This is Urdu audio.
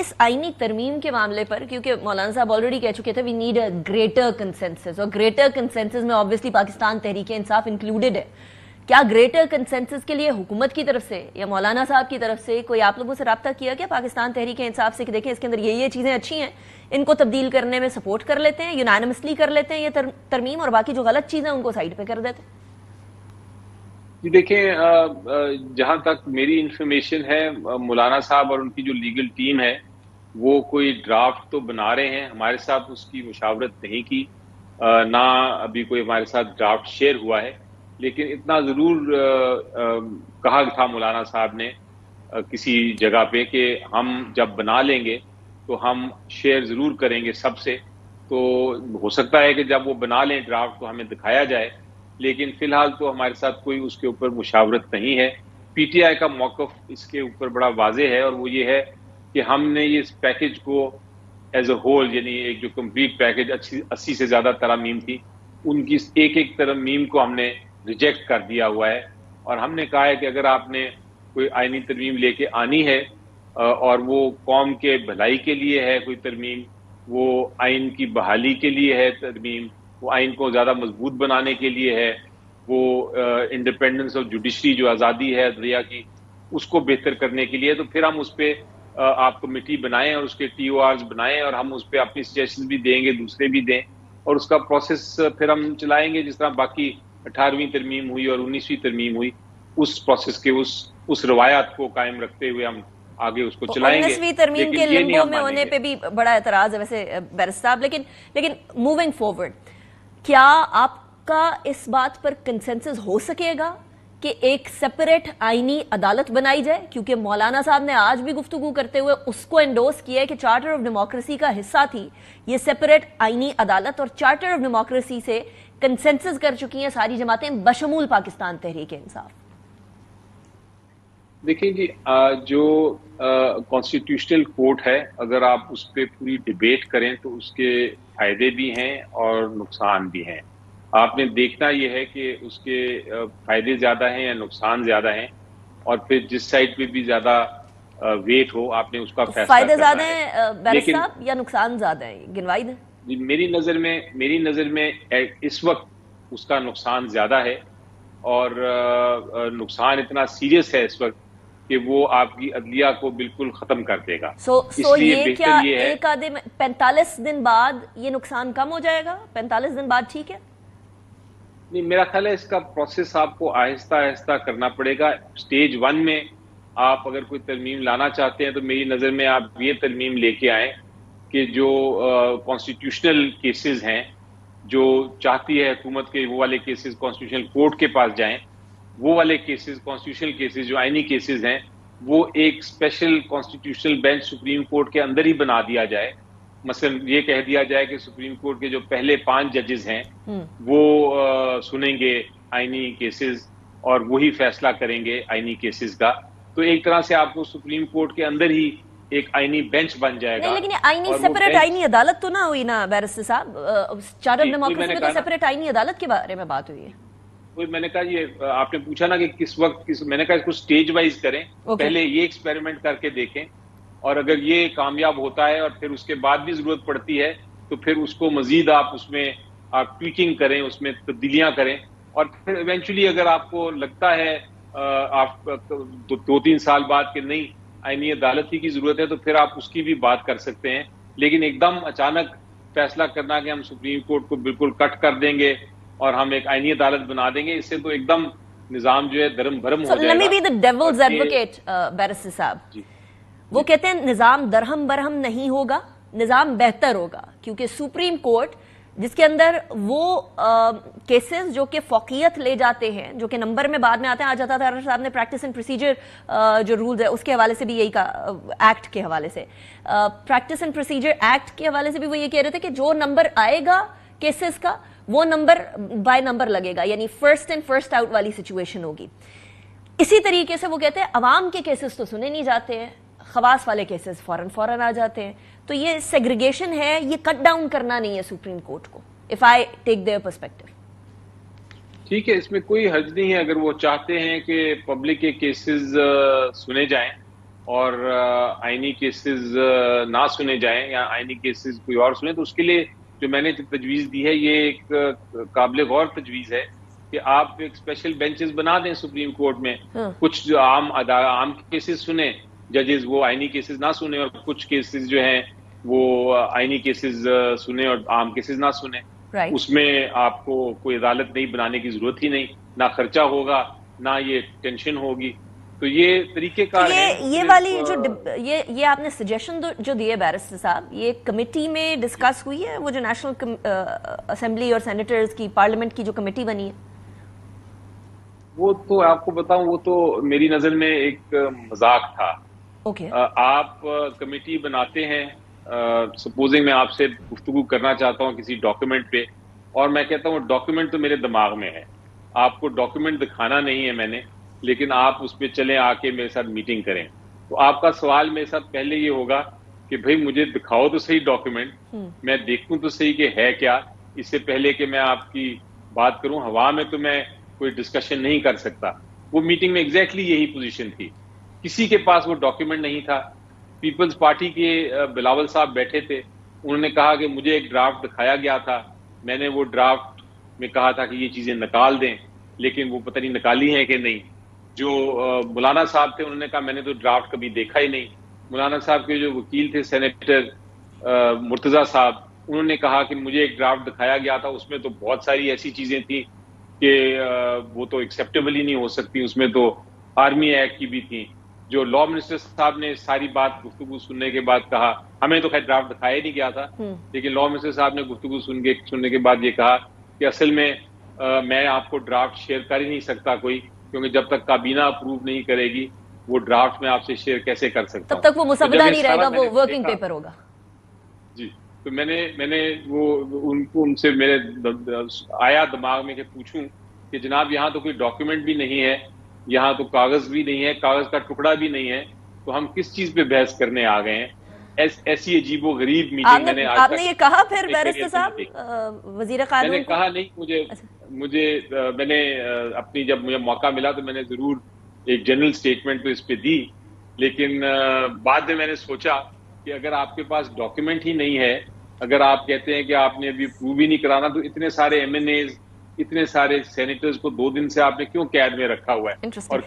اس آئینی ترمیم کے معاملے پر، کیونکہ مولانا صاحب آلریڈی کہہ چکے تھے we need a greater consensus, اور گریٹر کنسنسس میں آبویسلی پاکستان تحریک انصاف انکلوڈیڈ ہے. کیا گریٹر کنسنسس کے لیے حکومت کی طرف سے یا مولانا صاحب کی طرف سے کوئی آپ لوگوں سے رابطہ کیا گیا پاکستان تحریک انصاف سے کہ دیکھیں اس کے اندر یہ چیزیں اچھی ہیں، ان کو تبدیل کرنے میں سپورٹ کر لیتے ہیں، یونانیمسلی کر لیتے ہیں یہ ترمیم، اور باقی جو غلط چیزیں ان کو سائڈ پہ کر دیتے ہیں؟ جی دیکھیں، جہاں تک میری انفارمیشن ہے، مولانا صاحب اور ان کی جو لیگل ٹیم ہے وہ کوئی ڈرافٹ تو بنا رہے ہیں، ہمارے ساتھ اس کی مشاورت نہیں کی، نہ ابھی کوئی ہمارے ساتھ ڈرافٹ شیئر ہوا ہے، لیکن اتنا ضرور کہا تھا مولانا صاحب نے کسی جگہ پہ کہ ہم جب بنا لیں گے تو ہم شیئر ضرور کریں گے سب سے. تو ہو سکتا ہے کہ جب وہ بنا لیں ڈرافٹ تو ہمیں دکھایا جائے، لیکن فی الحال تو ہمارے ساتھ کوئی اس کے اوپر مشاورت نہیں ہے. پی ٹی آئی کا موقف اس کے اوپر بڑا واضح ہے، اور وہ یہ ہے کہ ہم نے اس پیکج کو ایز اے ہول، یعنی ایک جو کمپلیٹ پیکج 80 سے زیادہ ترامیم تھی، ان کی ایک ایک ترمیم کو ہم نے ریجیکٹ کر دیا ہوا ہے. اور ہم نے کہا ہے کہ اگر آپ نے کوئی آئینی ترمیم لے کے آنی ہے اور وہ قوم کے بھلائی کے لیے ہے کوئی ترمیم، وہ آئین کی بحالی کے لیے ہے ترمیم، وہ آئین کو زیادہ مضبوط بنانے کے لیے ہے، وہ انڈیپینڈنس آف جوڈیشری جو آزادی ہے عدلیہ کی اس کو بہتر کرنے کے لیے، تو پھر ہم اس پہ آپ کمیٹی بنائیں اور اس کے ٹی او آرز بنائیں، اور ہم اس پہ اپنی سجیشن بھی دیں گے، دوسرے بھی دیں، اور اس کا پروسیس پھر ہم چلائیں گے جس طرح باقی 18ویں ترمیم ہوئی اور 19ویں ترمیم ہوئی، اس پروسیس کے اس روایات کو قائم رکھتے ہوئے ہم آگے اس کو چلائیں گے. 19ویں ترمیم کے لمبو میں ہونے پہ بھی بڑا اعتراض ہے ویسے بیرسٹر صاحب، لیکن موونگ فارورڈ کیا آپ کا اس بات پر کنسنسس ہو سکے گا کہ ایک سیپریٹ آئینی عدالت بنائی جائے؟ کیونکہ مولانا صاحب نے آج بھی گفتگو کرتے ہوئے اس کو انڈورس کیا ہے کہ چارٹر آف ڈیموکریسی کا حصہ تھی یہ سیپریٹ آئینی عدالت، اور چارٹر آف ڈیموکریسی سے کنسنسس کر چکی ہیں ساری جماعتیں بشمول پاکستان تحریک انصاف. دیکھیں جی، جو کانسٹیٹیوشنل کورٹ ہے، اگر آپ اس پہ پوری ڈیبیٹ کریں تو اس کے فائدے بھی ہیں اور نقصان بھی ہیں. آپ نے دیکھنا یہ ہے کہ اس کے فائدے زیادہ ہیں یا نقصان زیادہ ہیں، اور پھر جس سائڈ پہ بھی زیادہ ویٹ ہو آپ نے اس کا فیصلہ فائدے کرنا زیادہ ہیں بیرسٹر صاحب یا نقصان زیادہ ہیں؟ گنوائی دیں. جی میری نظر میں اس وقت اس کا نقصان زیادہ ہے، اور نقصان اتنا سیریس ہے اس وقت کہ وہ آپ کی عدلیہ کو بالکل ختم کر دے گا. سو یہ کیا ایک آدھے 45 دن بعد یہ نقصان کم ہو جائے گا؟ 45 دن بعد ٹھیک ہے؟ نہیں، میرا خیال ہے اس کا پروسیس آپ کو آہستہ آہستہ کرنا پڑے گا. سٹیج 1 میں آپ اگر کوئی ترمیم لانا چاہتے ہیں تو میری نظر میں آپ یہ ترمیم لے کے آئیں کہ جو کانسٹیٹیوشنل کیسز ہیں، جو چاہتی ہے حکومت کے وہ والے کیسز کانسٹیٹیوشنل کورٹ کے پاس جائیں، وہ والے کیسز کانسٹیٹیوشنل کیسز جو آئینی کیسز ہیں وہ ایک special constitutional bench supreme court کے اندر ہی بنا دیا جائے. مثلا یہ کہہ دیا جائے کہ سپریم کورٹ کے جو پہلے 5 ججز ہیں وہ سنیں گے آئینی کیسز اور وہی فیصلہ کریں گے آئینی کیسز کا. تو ایک طرح سے آپ کو سپریم کورٹ کے اندر ہی ایک آئینی بینچ بن جائے گا. لیکن آئینی سیپریٹ آئینی عدالت تو نہ ہوئی نا بیرسٹر صاحب؟ چارٹر ڈیموکریسی میں تو سیپریٹ آئینی عدالت کے بارے میں بات ہوئی ہے. میں نے کہا یہ آپ نے پوچھا نا کہ کس وقت میں نے کہا اس کو سٹیج وائز کریں، پہلے یہ ایکسپیریمنٹ کر کے دیکھیں، اور اگر یہ کامیاب ہوتا ہے اور پھر اس کے بعد بھی ضرورت پڑتی ہے تو پھر اس کو مزید آپ اس میں آپ ٹویکنگ کریں، اس میں تبدیلیاں کریں، اور پھر ایونچولی اگر آپ کو لگتا ہے آپ 2-3 سال بعد کہ نہیں آئینی عدالت ہی کی ضرورت ہے تو پھر آپ اس کی بھی بات کر سکتے ہیں. لیکن ایک دم اچانک فیصلہ کرنا کہ ہم سپریم کورٹ کو بالکل کٹ کر دیں گے اور ہم ایک آئینی عدالت بنا دیں گے، اس سے تو ایک دم نظام جو ہے درم بھرم ہو جائے گا. Let me be the devil's advocate, barrister صاحب. وہ کہتے ہیں نظام درہم برہم نہیں ہوگا، نظام بہتر ہوگا، کیونکہ سپریم کورٹ جس کے اندر وہ کیسز جو کہ فوقیت لے جاتے ہیں، جو کہ نمبر میں بعد میں آتے ہیں، آج عطا طاہر صاحب نے پریکٹس اینڈ پروسیجر جو رولز ہے اس کے حوالے سے بھی یہی کہا، ایکٹ کے حوالے سے پریکٹس اینڈ پروسیجر ایکٹ کے حوالے سے بھی وہ یہ کہہ رہے تھے کہ جو نمبر آئے گا کیسز کا وہ نمبر بائی نمبر لگے گا، یعنی فرسٹ اینڈ فرسٹ آؤٹ والی سچویشن ہوگی. اسی طریقے سے وہ کہتے ہیں عوام کے کیسز تو سنے نہیں جاتے ہیں، خواص والے کیسز فوراً آ جاتے ہیں. تو یہ سیگریگیشن ہے، یہ کٹ ڈاؤن کرنا نہیں ہے سپریم کورٹ کو، if I take their perspective. ٹھیک ہے، اس میں کوئی حرج نہیں ہے اگر وہ چاہتے ہیں کہ پبلک کے کیسز سنے جائیں اور آئینی کیسز نہ سنے جائیں یا آئینی کیسز کوئی اور سنے، تو اس کے لیے جو میں نے تجویز دی ہے یہ ایک قابل غور تجویز ہے کہ آپ ایک اسپیشل بینچز بنا دیں سپریم کورٹ میں، کچھ جو عام کیسز سنیں ججز، وہ آئینی کیسز نہ سنیں، اور کچھ کیسز جو ہیں وہ آئینی کیسز سنیں اور عام کیسز نہ سنیں. اس میں آپ کو کوئی عدالت نہیں بنانے کی ضرورت ہی نہیں، نہ خرچہ ہوگا نہ یہ ٹینشن ہوگی. تو یہ طریقہ کار ہے. یہ والی جو یہ آپ نے سجیشن جو دیے بیرسٹر صاحب، یہ کمیٹی میں ڈسکس ہوئی ہے؟ وہ جو نیشنل اسمبلی اور سینیٹرز کی پارلیمنٹ کی جو کمیٹی بنی ہے، وہ تو آپ کو بتاؤں، وہ تو میری نظر میں ایک مذاق تھا. آپ کمیٹی بناتے ہیں، سپوزنگ میں آپ سے گفتگو کرنا چاہتا ہوں کسی ڈاکیومنٹ پہ، اور میں کہتا ہوں ڈاکیومنٹ تو میرے دماغ میں ہے، آپ کو ڈاکیومنٹ دکھانا نہیں ہے میں نے، لیکن آپ اس پہ چلیں آ کے میرے ساتھ میٹنگ کریں. تو آپ کا سوال میرے ساتھ پہلے یہ ہوگا کہ بھئی مجھے دکھاؤ تو صحیح ڈاکیومنٹ، میں دیکھوں تو صحیح کہ ہے کیا، اس سے پہلے کہ میں آپ کی بات کروں. ہوا میں تو میں کوئی ڈسکشن نہیں کر سکتا. وہ میٹنگ میں ایگزیکٹلی یہی پوزیشن تھی، کسی کے پاس وہ ڈاکیومنٹ نہیں تھا. پیپلز پارٹی کے بلاول صاحب بیٹھے تھے، انہوں نے کہا کہ مجھے ایک ڈرافٹ دکھایا گیا تھا، میں نے وہ ڈرافٹ میں کہا تھا کہ یہ چیزیں نکال دیں، لیکن وہ پتہ نہیں نکالی ہیں کہ نہیں. جو مولانا صاحب تھے انہوں نے کہا میں نے تو ڈرافٹ کبھی دیکھا ہی نہیں. مولانا صاحب کے جو وکیل تھے سینیٹر مرتضیٰ صاحب، انہوں نے کہا کہ مجھے ایک ڈرافٹ دکھایا گیا تھا، اس میں تو بہت ساری ایسی چیزیں تھیں کہ وہ تو ایکسیپٹیبل ہی نہیں ہو سکتی، اس میں تو آرمی ایکٹ کی بھی تھیں. جو لا منسٹر صاحب نے ساری بات گفتگو سننے کے بعد کہا، ہمیں تو خیر ڈرافٹ دکھایا نہیں گیا تھا، لیکن لا منسٹر صاحب نے گفتگو سننے کے بعد یہ کہا کہ اصل میں میں آپ کو ڈرافٹ شیئر کر ہی نہیں سکتا کوئی، کیونکہ جب تک کابینہ اپروو نہیں کرے گی وہ ڈرافٹ میں آپ سے شیئر کیسے کر سکتا ہوں، تب تک وہ مسودہ نہیں رہے گا، وہ ورکنگ پیپر ہوگا. جی تو میں نے وہ ان سے میرے آیا دماغ میں کہ پوچھوں کہ جناب یہاں تو کوئی ڈاکیومنٹ بھی نہیں ہے، یہاں تو کاغذ بھی نہیں ہے، کاغذ کا ٹکڑا بھی نہیں ہے، تو ہم کس چیز پہ بحث کرنے آ گئے ہیں. ایسی عجیب و غریب میٹنگ میں نے آپ نے یہ کہا پھر بیرسٹر صاحب وزیر قانون میں نے کہا نہیں، مجھے میں نے اپنی جب مجھے موقع ملا تو میں نے ضرور ایک جنرل سٹیٹمنٹ تو اس پہ دی، لیکن بعد میں میں نے سوچا کہ اگر آپ کے پاس ڈاکیومنٹ ہی نہیں ہے، اگر آپ کہتے ہیں کہ آپ نے ابھی پروو بھی نہیں کرانا، تو اتنے سارے ایم این ایز، اتنے سارے سینیٹرز کو 2 دن سے آپ نے کیوں قید میں رکھا ہوا ہے، اور